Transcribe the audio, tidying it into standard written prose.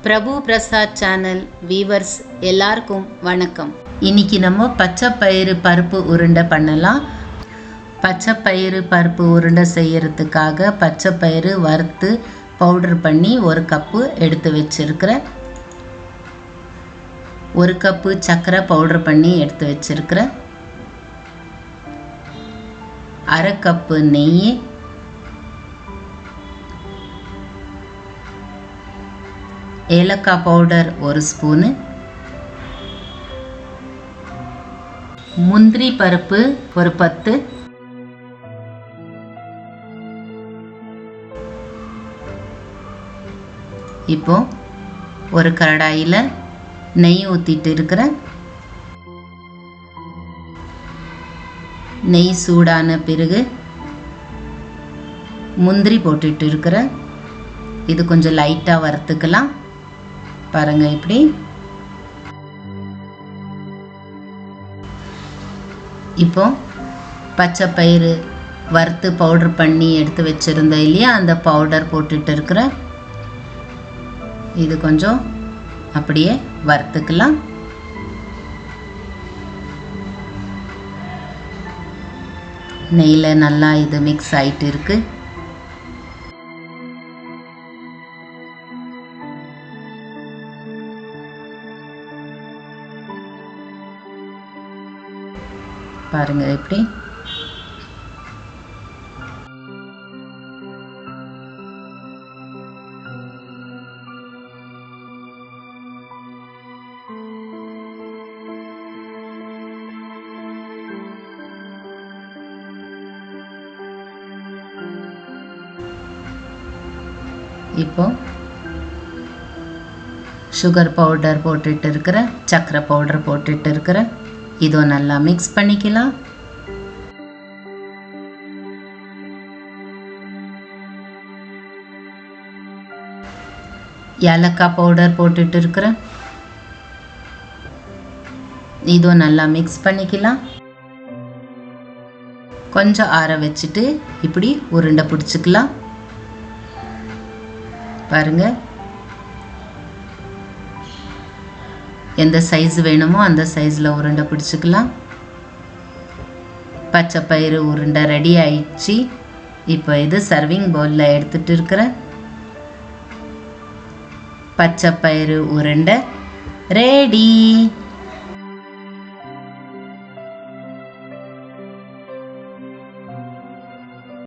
பிரபு Prasad channel viewers எல்லாருக்கும் வணக்கம். இன்னைக்கு நம்ம பச்சை பயிறு பருப்பு உருண்டை பண்ணலாம். பச்சை பயிறு பருப்பு உருண்டை செய்யறதுக்காக பச்சை பயிறு வறுத்து பவுடர் பண்ணி 1 கப்பு எடுத்து வச்சிருக்கிறேன். 1 கப்பு சர்க்கரை பவுடர் பண்ணி எடுத்து வச்சிருக்கிறேன். 1/2 கப்பு நெய், ஏலக்காய் பவுடர் 1 ஸ்பூனு, முந்திரி பருப்பு ஒரு 10, இப்போ ஒரு கடாயில் நெய் ஊற்றிட்டு இருக்கிறேன். நெய் சூடான பிறகு முந்திரி போட்டுட்டு இருக்கிறேன். இது கொஞ்சம் லைட்டாக வறுத்துக்கலாம். பாருங்க, இப்படி இப்போ பச்சை பயிறு வறுத்து பவுடர் பண்ணி எடுத்து வச்சிருந்தேன் இல்லையா, அந்த பவுடர் போட்டுட்டு இருக்கிறேன். இது கொஞ்சம் அப்படியே வறுத்துக்கலாம். நெய்யில் நல்லா இது மிக்ஸ் ஆகிட்டு இருக்கு. பாருங்க எப்படி இப்போ சுகர் பவுடர் போட்டுட்டு இருக்கிறேன், சர்க்கரை பவுடர் போட்டுட்டு இருக்கிறேன். இதோ நல்லா மிக்ஸ் பண்ணிக்கலாம். ஏலக்காய் பவுடர் போட்டுட்டு இருக்கிறேன். இதோ நல்லா மிக்ஸ் பண்ணிக்கலாம். கொஞ்சம் ஆற வச்சுட்டு இப்படி உருண்டை பிடிச்சிக்கலாம். பாருங்க, எந்த சைஸ் வேணுமோ அந்த சைஸில் உருண்டை பிடிச்சிக்கலாம். பச்சை பயிறு உருண்டை ரெடி ஆயிடுச்சு. இப்போ இது சர்விங் பவுலில் எடுத்துட்டு இருக்கிறேன். பச்சை பயிறு உருண்டை ரெடி.